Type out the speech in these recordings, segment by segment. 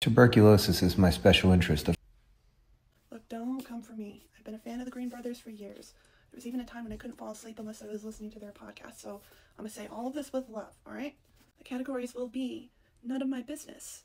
Tuberculosis is my special interest. Look, don't come for me. I've been a fan of the Green Brothers for years. There was even a time when I couldn't fall asleep unless I was listening to their podcast, so I'm going to say all of this with love, alright? The categories will be none of my business,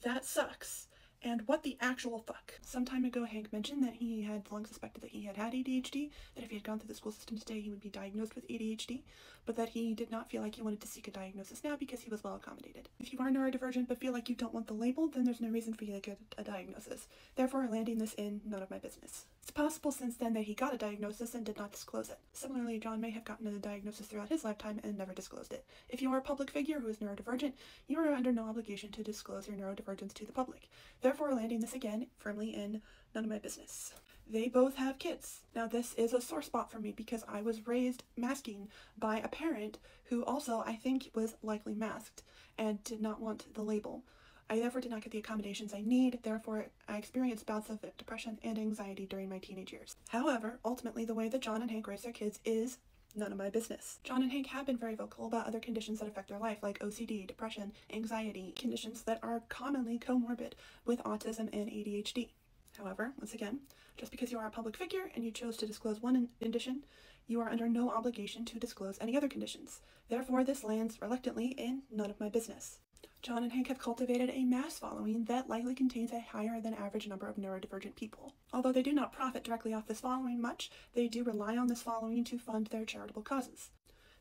that sucks, and what the actual fuck. Some time ago, Hank mentioned that he had long suspected that he had ADHD, that if he had gone through the school system today, he would be diagnosed with ADHD, but that he did not feel like he wanted to seek a diagnosis now because he was well accommodated. If you are neurodivergent but feel like you don't want the label, then there's no reason for you to get a diagnosis. Therefore, landing this in none of my business. It's possible since then that he got a diagnosis and did not disclose it. Similarly, John may have gotten a diagnosis throughout his lifetime and never disclosed it. If you are a public figure who is neurodivergent, you are under no obligation to disclose your neurodivergence to the public. Therefore, landing this again firmly in none of my business. They both have kids. Now, this is a sore spot for me because I was raised masking by a parent who also, I think, was likely masked and did not want the label. I therefore did not get the accommodations I need, therefore I experienced bouts of depression and anxiety during my teenage years. However, ultimately the way that John and Hank raise their kids is none of my business. John and Hank have been very vocal about other conditions that affect their life, like OCD, depression, anxiety, conditions that are commonly comorbid with autism and ADHD. However, once again, just because you are a public figure and you chose to disclose one condition, you are under no obligation to disclose any other conditions. Therefore, this lands reluctantly in none of my business. John and Hank have cultivated a mass following that likely contains a higher than average number of neurodivergent people. Although they do not profit directly off this following much, they do rely on this following to fund their charitable causes.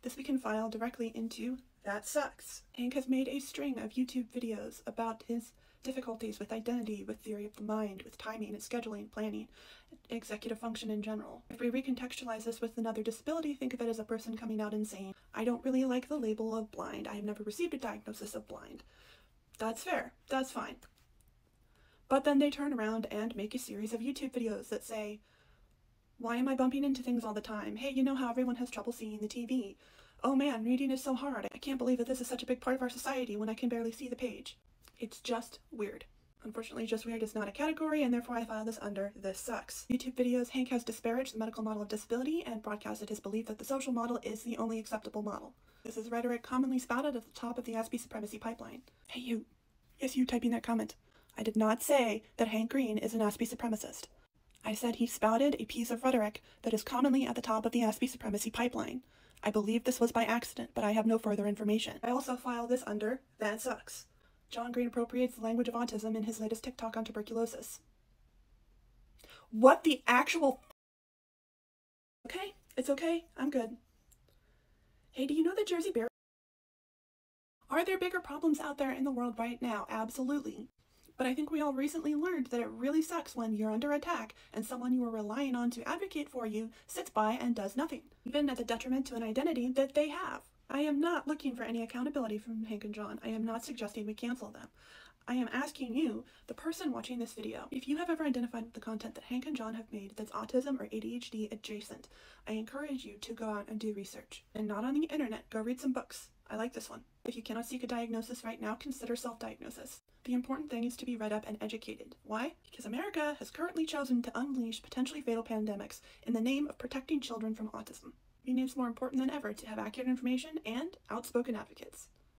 This we can file directly into That Sucks. Hank has made a string of YouTube videos about his difficulties with identity, with theory of the mind, with timing and scheduling, planning, executive function in general. If we recontextualize this with another disability, think of it as a person coming out and saying, I don't really like the label of blind. I have never received a diagnosis of blind. That's fair. That's fine. But then they turn around and make a series of YouTube videos that say, why am I bumping into things all the time? Hey, you know how everyone has trouble seeing the TV? Oh man, reading is so hard. I can't believe that this is such a big part of our society when I can barely see the page. It's just weird. Unfortunately, just weird is not a category, and therefore I file this under This Sucks. YouTube videos, Hank has disparaged the medical model of disability and broadcasted his belief that the social model is the only acceptable model. This is rhetoric commonly spouted at the top of the Aspie supremacy pipeline. Hey you. Yes, you typing that comment. I did not say that Hank Green is an Aspie supremacist. I said he spouted a piece of rhetoric that is commonly at the top of the Aspie supremacy pipeline. I believe this was by accident, but I have no further information. I also file this under That Sucks. John Green appropriates the language of autism in his latest TikTok on tuberculosis. What the actual Okay, it's okay, I'm good. Hey, do you know that Jersey Bear? Are there bigger problems out there in the world right now? Absolutely. But I think we all recently learned that it really sucks when you're under attack and someone you are relying on to advocate for you sits by and does nothing, even at the detriment to an identity that they have. I am not looking for any accountability from Hank and John. I am not suggesting we cancel them. I am asking you, the person watching this video, if you have ever identified with the content that Hank and John have made that's autism or ADHD adjacent, I encourage you to go out and do research. And not on the internet, go read some books. I like this one. If you cannot seek a diagnosis right now, consider self-diagnosis. The important thing is to be read up and educated. Why? Because America has currently chosen to unleash potentially fatal pandemics in the name of protecting children from autism. Meaning it's more important than ever to have accurate information and outspoken advocates.